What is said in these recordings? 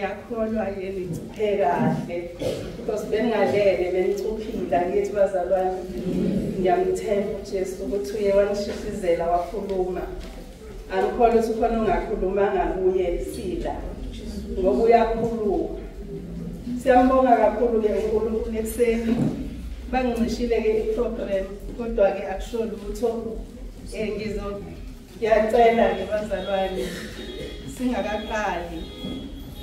ngiyakholwa yena iciphe kahle because bengalele benicuphila kithi bazalwane ngiyamthemba uJesu ukuthi uye wanishishizela wakhuluma angikholwa ukuthi khona ungakhulumanga kuye sila ngoba uyakhuluma siyambonga kakhulu ke uNkulunkulu ekseni bangincishile ke iprogram kodwa ke akusholo lutho ngiyacela ke bazalwane singakaqali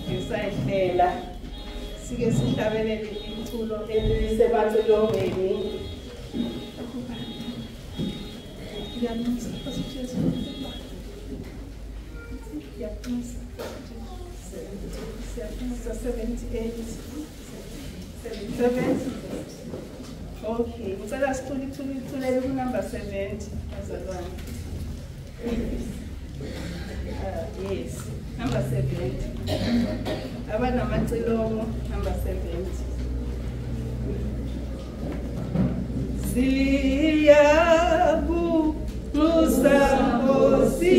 ngisayihlela sike sihlabelele iculo elisebacelongweni Okay, ngicela sithulele ku-number 70 bazalwane. Yes, number 70. Abanamacilongo, number 70. Siyabusa Nkosi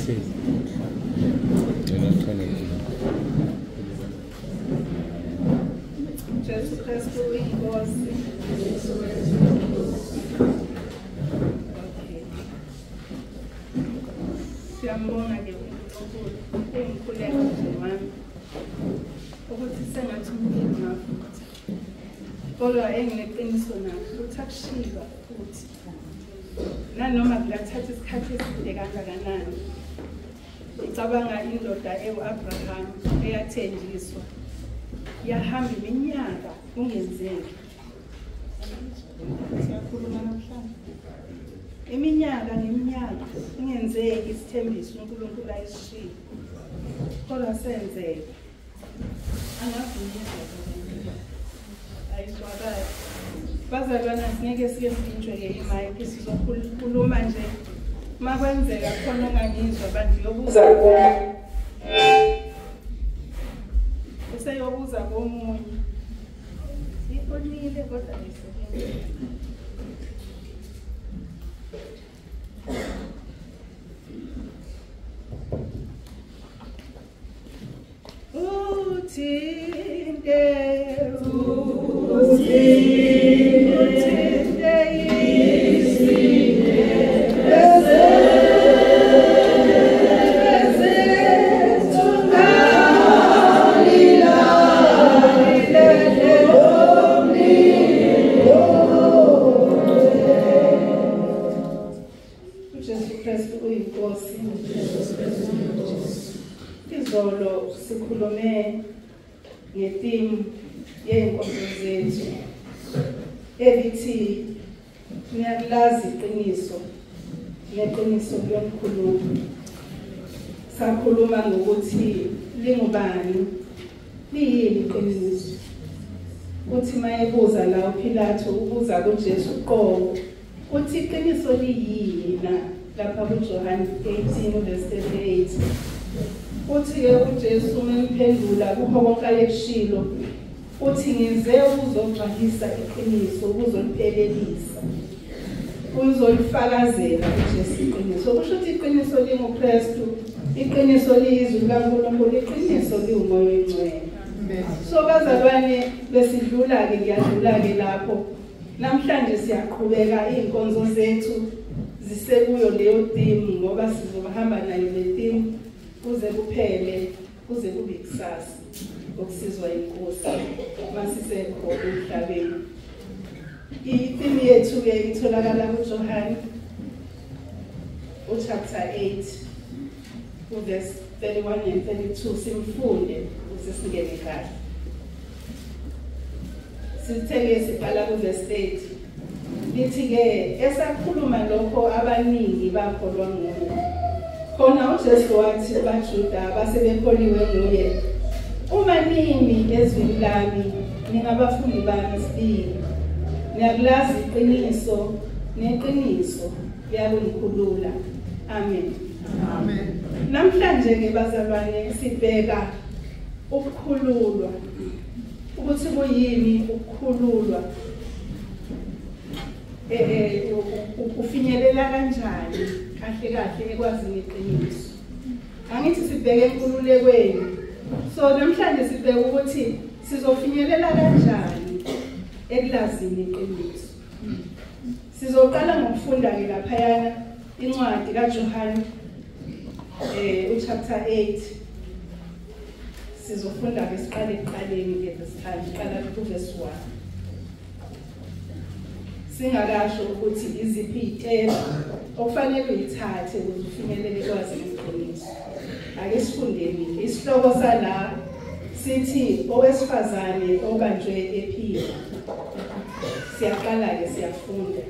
Jesu Kristu uyinkosi. Siyambonga-ke uNkulunkulu ungkhuleka nje wami ukuthi sengathi umlimi ngafuthi kodwa engineqiniso nakho ukuthi akushiba futhi nanoma kungathatha isikhathi eside kangakanani. Ngicabanga indoda ewu-Abraham eyathenjiswa yahamba iminyaka kungenzeki. Siyakhuluma namhlanje. Iminyaka neminyaka kungenzeki isithembiso uNkulunkulu ayishiye. Kodwa senzeka. Angavunyelwa ayizwakali. Bazalwana singeke sike siphinjwe-ke imayiki sizokhuluma nje. Uma kwenzeka khona ongangizwa bantu yobuza komunye. Bese yobuza komunye. Ifonile kodwa ayisebenzi. Izolo sikhulume ngetimu yenkonzo zethu ebithi ngiyalazi iqiniso neqiniso lomkhulumo. Sakhuluma ngokuthi lingubani liyini iqiniso. Uthi mayebuza la uPilato ubuza kuJesu uqobo uthi iqiniso liyini na lapha kuJohane 18:38. Uthi-ke uJesu umphendula kukho konke ayekushilo uthi ngize ukuzogcwalisa iqiniso ukuzoliphelelisa uzolifakazela uJesu iqiniso. Kusho ukuthi iqiniso linguKristu, iqiniso liyizwi likaNkulunkulu, iqiniso liwumoya oyingcwele. So bazalwane besidlula-ke ngiyadlula-ke lapho. Namhlanje siyaqhubeka iy'nkonzo zethu zisekuyo leyo timu ngoba sizohamba nayo le timu kuze kuphele kuze kube ikusasa okusizwa inkosi masisekhona emhlabeni. Itimu yethu-ke itholakala kuJohane chapter 8 verse 31 and 32. Simfunde ukuze singene kahle. Sitheke siqala kuverse 8. Lithi-ke esakhuluma lokho abaningi bakholwa nguye. Khona uJesu wathi kubaJuda abasebekholiwe nguye, uma nini ezwini lami ningabafundi bami sibili. Ngiyakulazi iqiniso neqiniso liyakungikhulula. Amen. Amen. Namhlanje-ke bazalwane sibheka ukukhululwa. Ukuthi kuyini ukukhululwa? Ufinyelela kanjani kahle kahle ekwazini iqiniso. Angithi sibheke enkululekweni. So namhlanje sibheka ukuthi sizofinyelela kanjani ekulazini iqiniso. Sizoqala ngokufunda-ke laphayana incwadi kaJohane chapter 8. Sizofunda-ke siqale ekuqaleni ngevesi qala kuverse 1. Singakasho ukuthi iziphi iy'telo okufanele uyithathe ukuze ufinyelele ekwazini iqiniso. Ake sifundeni. Isihloko sala sithi owesifazane obanjwe ephila. Siyaqala-ke siyafunda.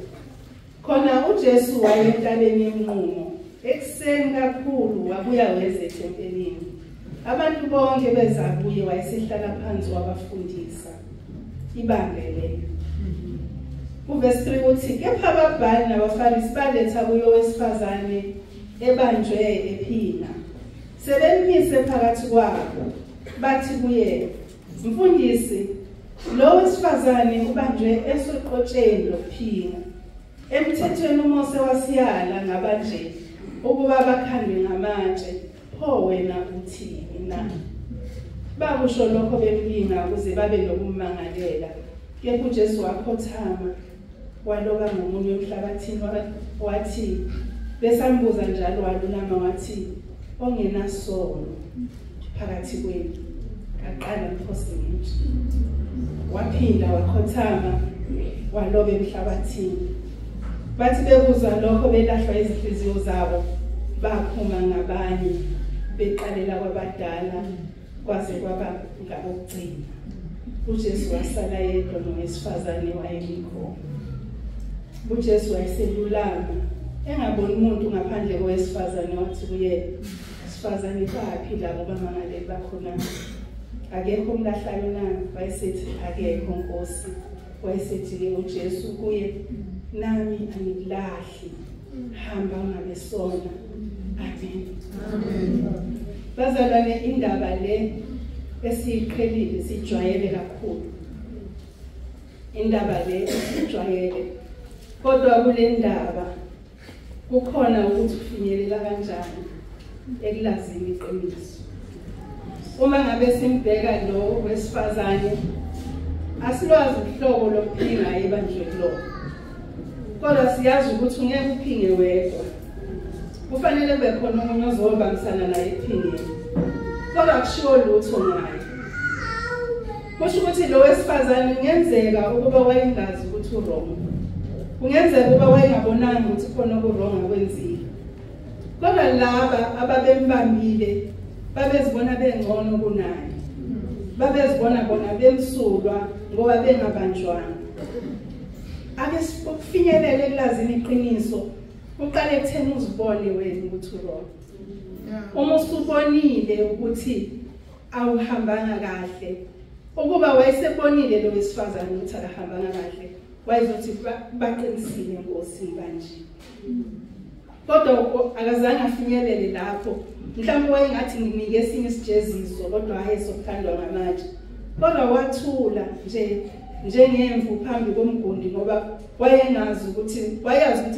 Khona uJesu wayentabeni yenqumo. Ekuseni kakhulu wabuya weza ethempelini. Abantu bonke beza kuye wayesehlala phansi wabafundisa. Ibambele. Uverse 3 uthi kepha ababhali nabaFarisi baletha kuye owesifazane ebanjwe ephila. Sebemmise phakathi kwabo. Bathi kuye, mfundisi, lo wesifazane ubanjwe esoqotsheni lokuphila. Emthethweni uMose wasiyala ngabanje ukuba bakhandwe ngamatshe pho wena uthini na bakusho lokho bemlinga ukuze babe nokumangalela kepha uJesu wakhothama waloba ngomunye emhlabathini wathi besambuza njalo walulama wathi ongenasono phakathi kwenu aqala mphose nje waphinda wakhothama waloba emhlabathini bathi bebuza lokho belahlwa izinhliziyo zabo baphuma ngabanye beqalela kwabadala kwaze kwaba ngabokugcina uJesu wasala yedwa nowesifazane wayemkhona uJesu wayeselulama engaboni umuntu ngaphandle kowesifazane wathi kuye sifazane baphi labo bamangale bakhona akekho umlahlayo na wayesethi akekho Nkosi wayesethi ke uJesu kuye nami angikulahli hamba ungabesona amen amen bazalwane indaba le esiqhelile sijwayele kakhulu indaba le sijwayele kodwa kule ndaba kukhona ukuthi ufinyelela kanjani ekulazini iqiniso uma ngabe simbheka lo wesifazane asilwazi uhlobo lokuphinga ebandleni lo kodwa siyazi ukuthi ungeke uphinge wedwa kufanele kube khona umuntu ozobambisana naye ephingeni kodwa akushiwo lutho ngaye kusho ukuthi lo wesifazane kungenzeka ukuba wayengazi ukuthi urong kungenzeka ukuba wayengabonanga ukuthi khona okurong akwenzile kodwa laba ababembambile babezibona bengcono kunaye babezibona bona bemsulwa ngoba bengabanjwanga ake sifinyelele ekulazini iqiniso uqale ekutheni uzibone wena ukuthi urong uma usubonile ukuthi awuhambanga kahle ukuba wayesebonile lo wesifazane ukuthi akahambanga kahle wayezothi baqinisile Nkosi kanje kodwa akazange afinyelele lapho mhlawumbe wayengathi nginike esinye isijeziso kodwa hayi sokuthandwa ngamatshe kodwa wathula njengemvu phambi komgundi ngoba wayengazi ukuthi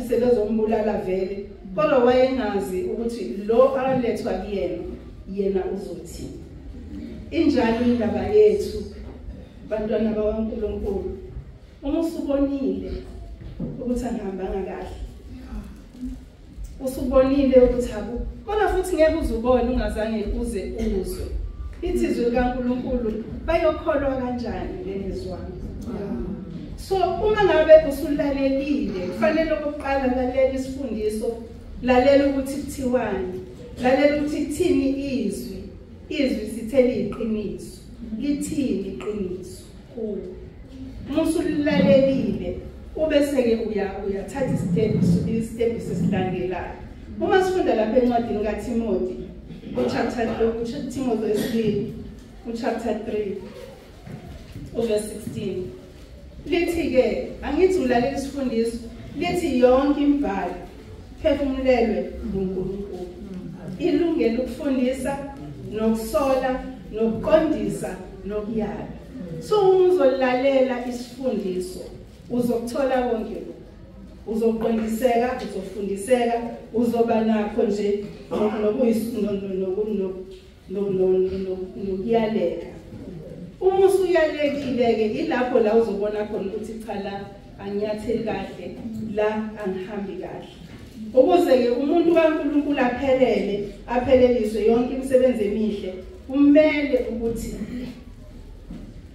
sebezombulala vele kodwa wayengazi ukuthi lo alethwa kuyena yena uzothi injalo indaba yethu bantwana bakaNkulunkulu uma usubonile ukuthi angihambanga kahle usubonile ukuthi kodwa futhi ngeke uzubone ungazange uze uzwe izizwe likaNkulunkulu bayokholwa kanjani lezwami so uma ngabe usulalelile kufanele ukuqala lalela isifundiso lalela ukuthi kuthiwani lalela ukuthi kuthini izwi sithele iqiniso lithini iqiniso uma usulalelile ubese-ke uyathatha isitepu sesilandelayo uma sifunda lapha encwadini kaTimothy Timothy wesibili chapter 3 verse 16 lithi-ke angithi ulalela isifundiso lithi yonke imibhalo phefumulelwe nguNkulunkulu ilungele ukufundisa nokusola nokuqondisa nokuyala so uzolalela isifundiso uzokuthola konke lokho uzoqondiseka uzofundiseka uzoba nakho nje nokuyaleka uma usuyalekile-ke ilapho la uzobona khona ukuthi cha la anginyatheli kahle la angihambi kahle ukuze-ke umuntu kaNkulunkulu apheleliswe yonke imisebenzi emihle kumele ukuthi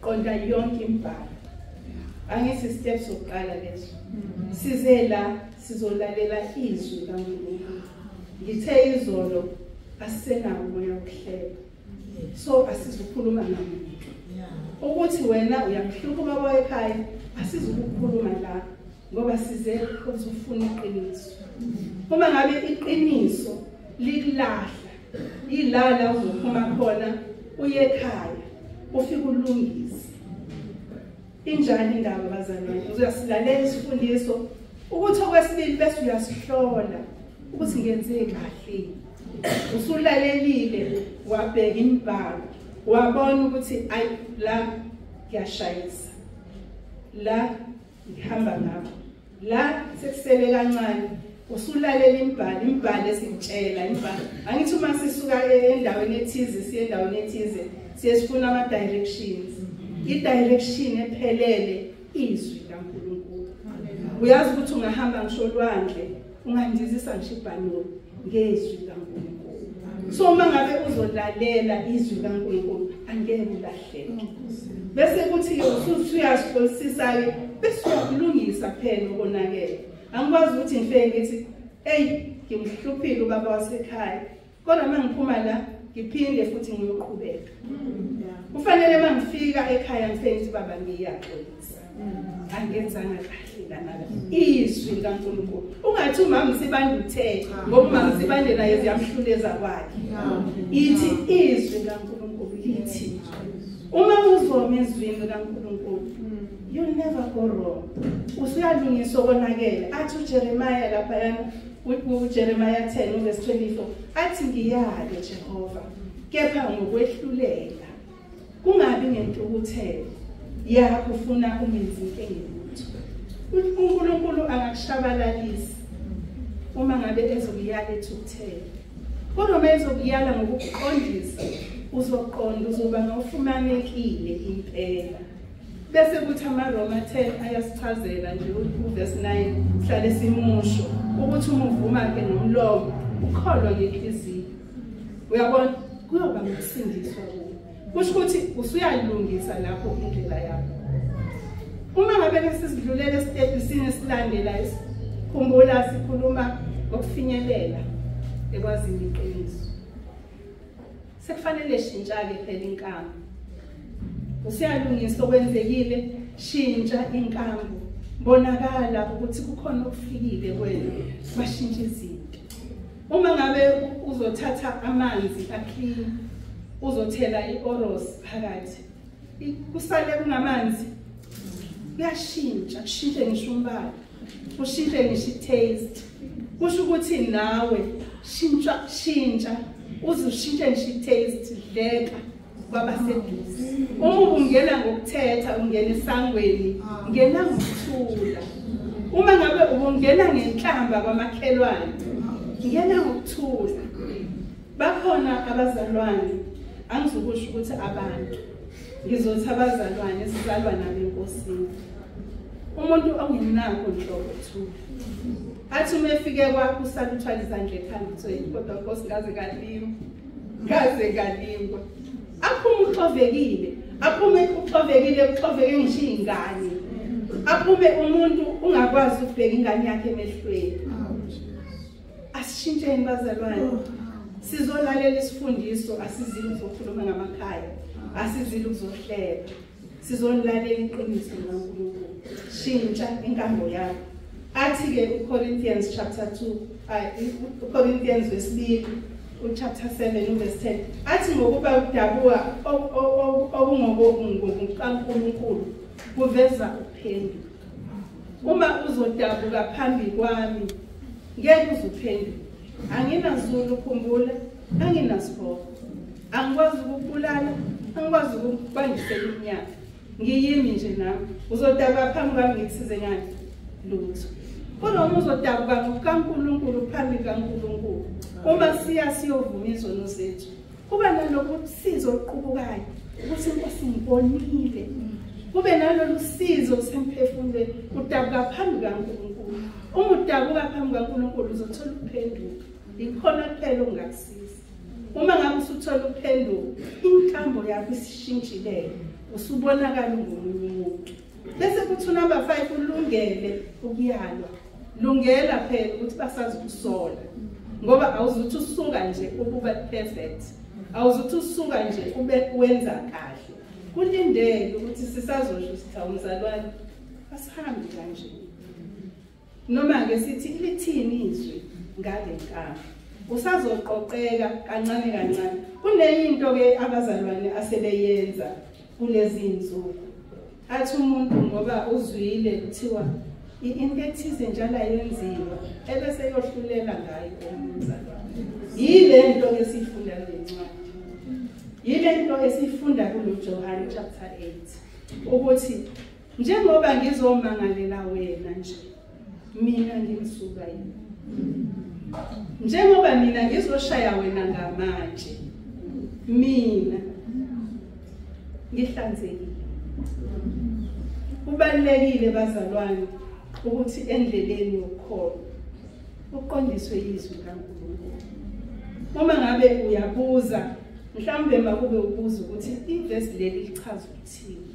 qonda yonke imibhalo angithi step sokuqala lezo size la sizolalela izwi likaNkulunkulu ngithe izolo asisenawo umoya wokuhleba so asizukhuluma namuntu ukuthi wena uyamhluka ubaba ekhaya asizukukhuluma la ngoba size ukuzofuna iqiniso uma ngabe iqiniso likulahla ilala uzophuma khona uye ekhaya ufike ulungise injani indaba bazalwane uzasilalela isifundiso ukuthi okwesibili bese uyasihlola ukuthi ngenze kahle usulalelile wabheka imibhalo wabona ukuthi ayi la ngiyashayisa la ngihamba ngapha la sekusele kancane usulalela imbali esintshela imbali angithi uma sisuka endaweni ethize siye endaweni ethize siyesifuna ama directions i-direction ephelele izwi kaNkulunkulu uyazi ukuthi ungahamba ngisho olwandle ungandizisa ngisho ibhanoni ngezwi kaNkulunkulu so uma ngabe uzolalela izwi kaNkulunkulu angeke ulahleke bese kuthi usuyasixolisisa-ke bese uyakulungisa phela ukonakela angikwazi ukuthi ngifike ngithi ngimhluphile ubaba wasekhaya kodwa uma ngiphuma la ngiphinde futhi ngiyoqhubeka kufanele uma ngifika ekhaya ngifike ngithi baba ngiyaxolisa angenzanga kahle lana izwi likaNkulunkulu ungathi umama sibande uthe ngoba umama sibande naye ziyamhluleza kwakhe ithi izwi likaNkulunkulu lithi uma uzoma ezwini likaNkulunkulu you'll never go wrong usuyalungisa okonakele athi uJeremiah lapha uJeremiah 10 verse 24 athi ngiyale Jehova kepha ngokwehlulela kungabi ngentukuthelo yakho ufuna umenze inkelutho uNkulunkulu angakushabalalisi uma ngabe ezokuyala ethukuthelo kodwa uma ezokuyala ngokuqondisa uzoqonda uzoba ngofumanekile impela bese kuthi amaRoma 10 ayasichazela nje uverse 9 sihlale simusho ukuthi uma uvuma ke nomlomo ukholwa ngenhliziyo uyabona kuyoba ngokusindiswa kuwe kusho ukuthi usuyalungisa lapho indlela yakho uma ngabe sesidlulela esitephisini esilandelayo khumbula sikhuluma ngokufinyelela ekwazini iqiniso sekufanele shintsha-ke phela inkambo usiyalungisa okwenzekile shintsha inkambo bonakala ukuthi kukhona okufikile kwena bashintshe izinto uma ngabe uzothatha amanzi aclean uzothela i-oros phakathi kusale kungamanzi kuyashintsha kushintshe ngisho umbala kushintshe ngisho i-taste kusho ukuthi nawe shintsha uzushintshe ngisho i-taste dleka kwabaseduze uma ungena ngokuthetha ungena esangweni ngena ngokuthula uma ngabe ungena ngenhlamba kwamakhelwane ngena ngokuthula bakhona abazalwane angizokusho ukuthi abantu ngizothi abazalwane esizalwa nabo enkosini umuntu ongenakho nhlobo thula athi uma efike kwakho usaluthwala izandla ekhanda uthi kodwa Nkosi ngaze kalingwa aphume uxovekile uxoveke ngisho ingane aphume umuntu ungakwazi ukubheka ingane yakhe emehlweni asishintsheni bazalwane sizolalela isifundiso asizile ukuzokhuluma ngamakhaya asizile ukuzohleba sizolalela iqiniso likaNkulunkulu shintsha inkambo yakho athi ke uCorinthians chapter 2 uCorinthians verse 2 chapter 7 verse 10 athi ngokuba udabuka okungokuNkulunkulu kuveza uphenduka uma uzodabuka phambi kwami ngeke uzuphenduka anginazulu ukukhumbula anginasibopho angikwazi ukubulala angikwazi ukubandisela iminyaka ngiyimi nje nami uzodabuka phambi kwami ngikusize ngani lutho kodwa uma uzodabuka kukaNkulunkulu phambi kaNkulunkulu uma siyovuma izono zethu kuba nalokuthi sizo oluqubukayo ukuthi Nkosi ngibonile kube nalolu sizo semphefumulweni udabuka phambi kaNkulunkulu uma udabuka phambi kaNkulunkulu uzothola ukuphenduka ikhona phela ongakusiza uma ngabe usuthola ukuphenduka inkambo yakho isishintshile usubonakala ngomunye umuntu bese kuthi number 5 ulungele ukuyalwa lungela phela ukuthi basazi ukusola ngoba awuzuthi usuka nje ukuba perfect awuzuthi usuka nje ube wenza kahle kulindele ukuthi sisazosho sithi umzalwane asihambi kanje noma ke sithi lithini izwi ngale nkambo usazoqoqeka kancane kancane kuneyinto ke abazalwane asebeyenza kulezi insuku athi umuntu ngoba uzwile kuthiwa into ethize njalo ayenziwa ebese yohlulela ngayo umzalwane yile nto esifunda lencwadi yile nto esifunda kuJohn chapter 8 ukuthi njengoba ngizomangalela wena nje mina ngimsuka yini njengoba mina ngizoshaya wena ngamatshe mina ngihlanzekile. Kubalulekile bazalwane ukuthi endleleni yokukholwa uqondiswe izwi kaNkulunkulu. Uma ngabe uyabuza mhlawumbe makube ubuza ukuthi ivesi leli lichaza ukuthini,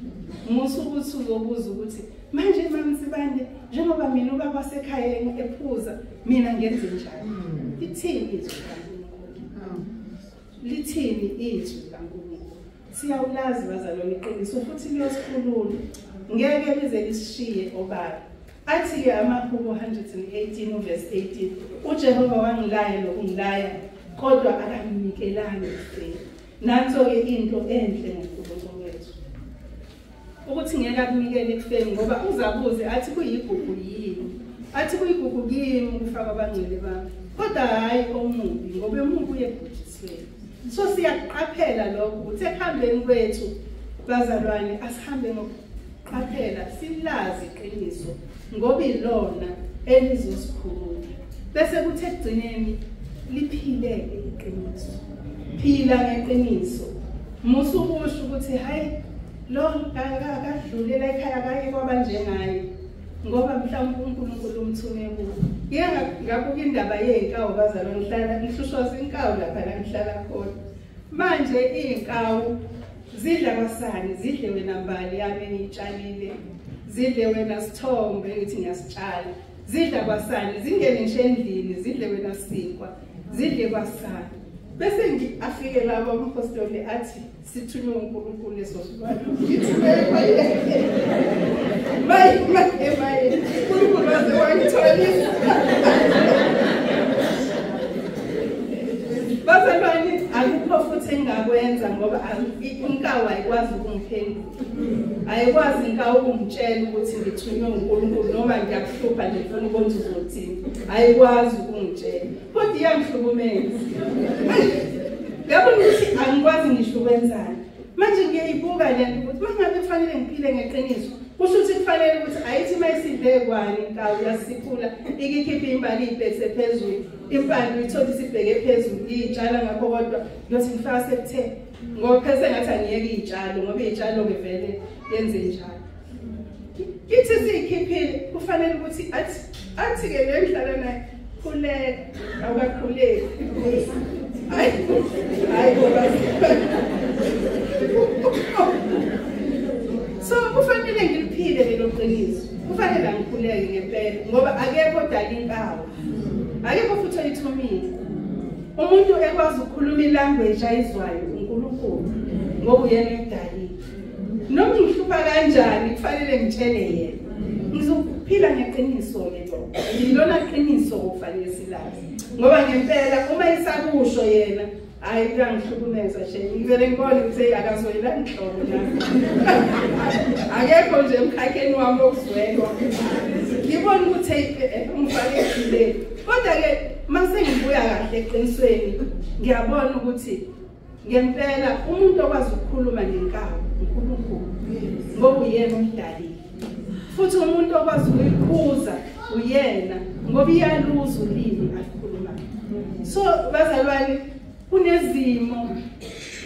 musu ukuthi uzobuza ukuthi manje mamsibande njengoba mina ubaba wasekhaya ephuza mina ngenze njani. Lithini izwi kaNkulunkulu? Lithini izwi kaNkulunkulu? Siyawulazi bazalwane iqiniso futhi liyosikhulula, ngeke lize lisishiye obala. Athi amaHubo 118 verse 18 uJehova wangilaya nokungilaya kodwa akamnikelanga ifeni. Nanso-ke into enhle ngoNkulunkulu wethu ukuthi ngeke akunikele ifeni ngoba uzabuze athi kuyigugu yini, athi kuyigugu kimi ukufaka abangcwele bami, kodwa hayi omubi ngoba omubi uyebhujisweni. So siyaqaphela lokho ukuthi ekuhambeni kwethu bazalwane asihambe ngokuqaphela silazi iqiniso ngoba ilona elizosikhulula. Bese kuthi ekugcineni liphileke iqiniso. Phila ngeqiniso. Musukusho ukuthi hayi lo akadlulela ekhaya kaye kwaba njengaye ngoba mhlawumbe uNkulunkulu umthume kuwo. Ngabuka indaba yeinkawu bazalwane ngihlala ngihlushwa inkawu lapha la ngihlala khona. Manje inkawu zidla kwasani, zidle wena mbali yami engitshalile, zidle wena sithombe ngithi ngiyasitshala, zidla kwasani, zingene nje endlini, zidle wena sinkwa, zidle kwasani. Bese afike labo umpostoli athi sithunywe uNkulunkulu leso silwane. Ngithi maye uNkulunkulu waze wangitholisa. Bazalwane akukho futhi engakwenza ngoba inkawu ayikwazi ukungiphendula. Ayikwazi inkawu ukungitshela ukuthi ngithunywe uNkulunkulu noma ngiyakuhlupha nje ngifuna ukubona uzothini. Ayikwazi ukungitshela. Kodwa iyangihlukumeza. Ngiyabona ukuthi angikwazi ngisho ukwenzani. Manje ngiyayibuka lento ukuthi mangabe kufanele ngiphile ngeqiniso. Kusho ukuthi kufanele ukuthi ayithi mayisidle kwani inkawu yasiphula ikikhipha imbali ibhekise phezulu. Impande uyithola isibheke phezulu iy'tshala ngakho kodwa ngiyothi ngifaka sekutheni ngoba phese ngathi angiyeke iy'tshalo ngoba iy'tshalo ngevele yenze njalo. Kithi siyikhiphile kufanele ukuthi athi-ke le ngihlala naye khuleka awukakhuleki. Hayi ngoba so kufanele ngiliphile lelo qiniso. Kufanele ngikhuleke ngempela ngoba akekho odala inkawu. Akekho futhi oyithumile. Umuntu ekwazi ukukhuluma ilanguage ayizwayo uNkulunkulu ngoba uyena edalile. Noma ngihlupa kanjani kufanele ngitshele yena. Ngizophila ngeqiniso lelo. Yilona qiniso okufanele silazi. Ngoba ngempela uma isakusho yena hayi kuyangihlukumeza nje. Ngivele ngibone ukuthi akazoyela inhlobo nami. Akekho nje emkhakheni wami okuzwelwa. Ngibona ukuthi ngifake phile. Kodwa-ke mase ngibuya kahle eqinisweni ngiyabona ukuthi ngempela umuntu okwazi ukukhuluma nenkawu uNkulunkulu ngoba uyena omdalile. Futhi umuntu okwazi ukuyikhuza uyena ngoba iyaluza ulimi alikhulumayo. So bazalwane kunezimo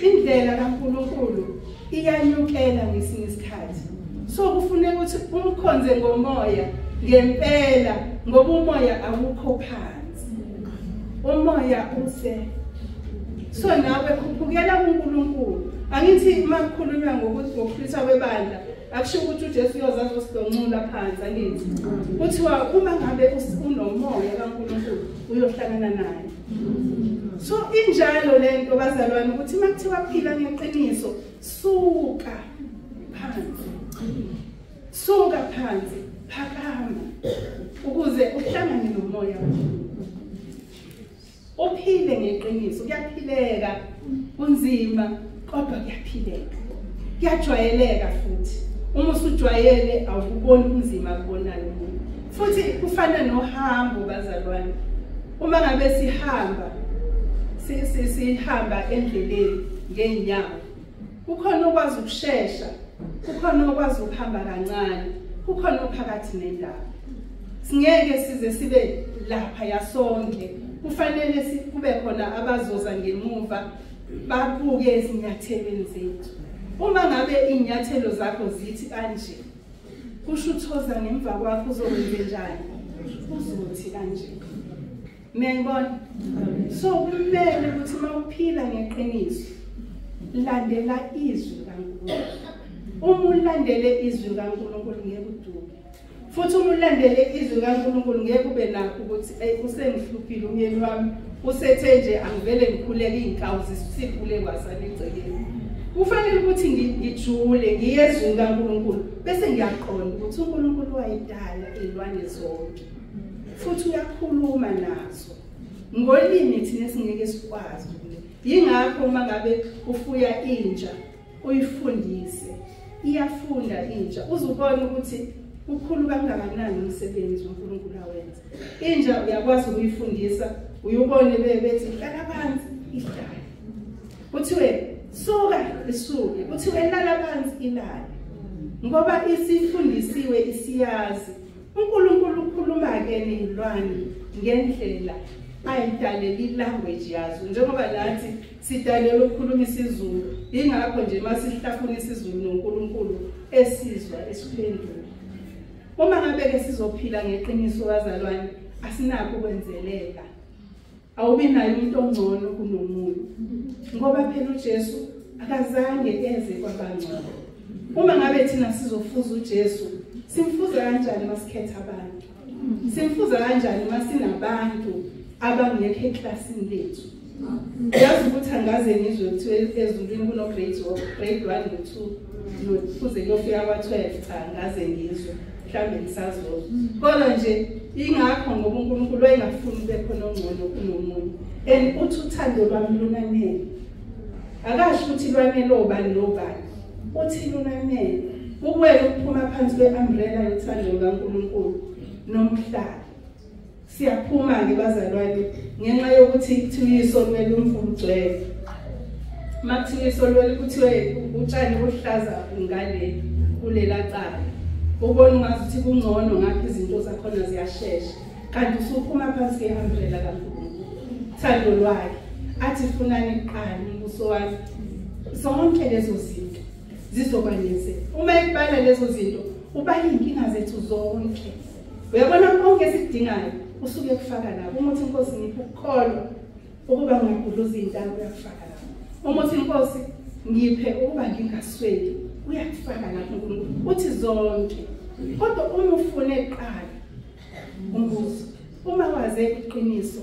indlela kaNkulunkulu iyanyukela ngesinye isikhathi. So kufuneka ukuthi umkhonze ngomoya ngempela ngoba umoya awukho phansi. Umoya use. So nawe khuphukela kuNkulunkulu. Angithi uma kukhulunywa ngokuhlisa kwebandla akusho ukuthi uJesu uyozazi usidonqula phansi angithi. Kuthiwa uma ngabe unomoya kaNkulunkulu uyohlangana naye. So injalo lento bazalwane ukuthi makuthiwa phila ngeqiniso suka phansi. Suka phansi, phakama ukuze uhlangane nomoya kaNkulunkulu. Uphile ngeqiniso, kuyaphileka kunzima kodwa kuyaphileka. Kuyajwayeleka futhi. Uma usujwayele awuboni ubunzima akubonayo umuntu. Futhi kufana nohambo bazalwane. Uma ngabe sihamba endleleni ngeenyawo. Kukhona okwazi ukusheshsha, kukhona okwazi ukuhamba kancane, kukhona ophakathi nendawo. Singeke size sibe lapha yasonke kufanele kube khona abazoza ngemuva babuke ezinyathelweni zethu. Uma ngabe inyathelo zakho zithi kanje kusho uthoza ngemva kwakho uzokwenza njani? Uzothi kanje. Niyayibona? So kumele ukuthi mawuphila ngeqiniso landela izwi kaNkulunkulu. Uma ulandele izwi kaNkulunkulu ngeke uduke. Futhi uma ulandele izwi kaNkulunkulu ngeke ube nakho ukuthi usengihluphile umyeni wami usethe nje angivele ngikhuleke izinkawu zisiphule kwasana egcekeni. Kufanele ukuthi ngijule ngiyezwi kaNkulunkulu bese ngiyaqonda ukuthi uNkulunkulu wayidala izilwane zonke. Futhi uyakhuluma nazo ngolimi thina singeke sikwazi. Yingakho uma ngabe ufuya inja uyifundise iyafunda inja uzubona ukuthi ukhulu kangakanani umsebenzi uNkulunkulu awenza. Inja uyakwazi ukuyifundisa uyubone bethi hlala phansi ihlale. Kuthiwe suka isuke, kuthiwe lala phansi ilale. Ngoba isifundisiwe isiyazi uNkulunkulu ukhuluma ke nezilwane ngendlela ayidaleli language yazo njengoba nathi sidalela ukukhuluma isiZulu. Ingakho nje masihlafuna isiZulu noNkulunkulu esizwa esiphendula. Uma ngabe ke sizophila ngeqiniso bazalwane asinako ukwenzelela. Awubi nayo umuntu ongcono kunomuntu. Ngoba phela uJesu akazange eze kwabangcono. Uma ngabe thina sizofuza uJesu, simfuza kanjani masikhetha abantu? Simfuza kanjani masinabantu abangekho eklasini lethu? Yazi ukuthi angaze ngizwe ukuthi ezulwini kuno grade 1 no 2 nokuze kuyofika kwa12 cha angaze ngizwe. Mhlambe ngisazoza. Kodwa nje ingakho ngoba uNkulunkulu wayengafuni ube khona ongcono kunomuntu. And uthi uthando lwami lunanele. Akasho ukuthi lwanele obani nobani. Uthi lunanele. Uwena ukuphuma phansi kwe-umbrella yothando kaNkulunkulu nomhlaba. Siyaphuma ke bazalwane ngenxa yokuthi kuthiwa isolwele umfulu ugcwele. Makuthiwa isolwele kuthiwe utshani buhlaza ngale kulela cala. Ubona ungathi kungcono ngapha izinto zakhona ziyashesha. Kanti usuphuma phansi kwe-umbrella kaNkulunkulu. Thando lwakhe athi funani kuqala umbuso wakhe. Zonke lezo zinto zizokwaneze. Uma ekubala lezo zinto ubala inkinga zethu zonke. Uyabona konke esidingayo usuke kufaka lapho. Uma uthi inkosi ngiphe ukukholwa ukuba ngigudluza izintaba uyakufaka lapho. Uma uthi inkosi ngiphe ukuba ngingasweli uyakufaka lapho uNkulunkulu. Uthi zonke. Kodwa uma ufune eqala umbuzo. Uma waze iqiniso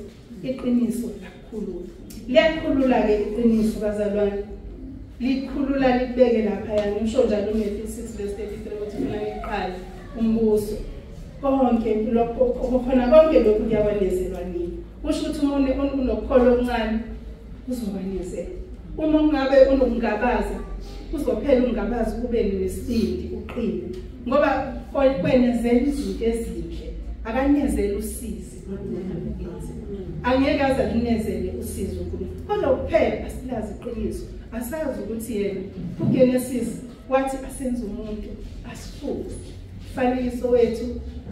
lakhulula. Liyakhulula ke iqiniso bazalwane. Likhulula libeke lapha yana usho njalo uMathewu 6:33 ukuthi mina ngiqala umbuso. Konke lokho khona konke lokhu kuyawanezelwa nini. Usho ukuthi umuntu unokholo okuncane uzokwanezela. Uma ungabe unokungabaza uzophela ungabazi kube nesindi uqine. Ngoba kwenezela izinto ezinhle akanyezela usizi. Angeke aze akunezele usizo uNkulunkulu. Kodwa kuphela asilazi iqiniso. Asazi ukuthi yena uGenesis wathi asenze umuntu asifuze. Faniso wethu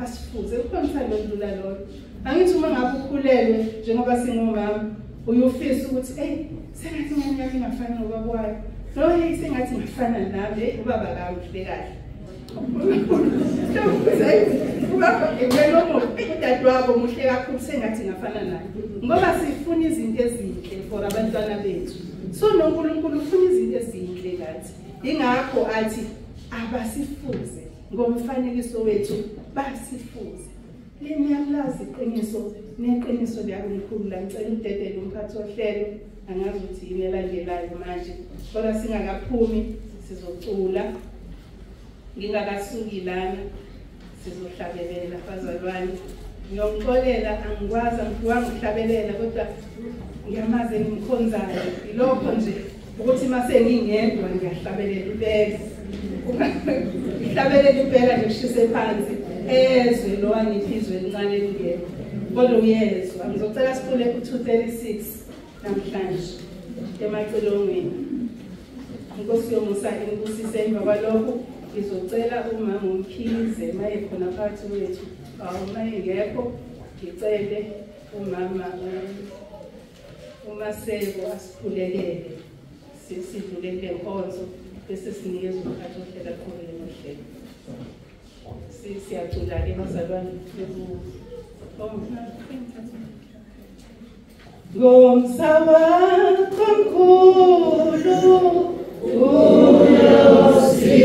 asifuze. Ukhomthando odlula lo. Angithi uma ngabe ukhulelwe njengoba singomama uyufisa ukuthi sengathi nganyaka ingafani nobaba wayo. No sengathi ngifana nawe ubaba kawo uhle kahle. Ubaba ngelomo udadewabo muhle kakhulu sengathi ngafana naye. Ngoba sifuna izinto ezinhle for abantwana bethu. So noNkulunkulu ufuna izinto ezinhle kathi. Ingakho athi abasifuze ngomfanekiso wethu basifuze. Liyalazi iqiniso neqiniso liyakukhulu la ngicela udedele umphathi ohlelo angazi ukuthi yini elandelayo manje. Kodwa singakaphumi sizocula. Ngingakasuki lana sizohlabelela bazalwane. Ngiyomxolela angikwazi ngihlabelela kodwa ngiyamaze ngimkhonzayo. Ilokho nje ukuthi mase ngingedwa ngiyahlabelela ibele. Ngihlabelela ibele nje kushise phansi. Ezwe lo wangiphizwe elincane elingekho. Kodwa uyezwa. Ngizocela sicule ku236 namhlanje emacilongweni. Inkosi yomusa inkosise emva kwalokho ngizocela umama uMkhize maye khona phakathi wethu. Uma engekho ngicele umama uMaseko asiphulelele sidlulele inkonzo bese sinikeza umkhathi ohlela qhubeke nohlelo. Siyacula-ke bazalwane ngomhlaba kamkhulu unosibole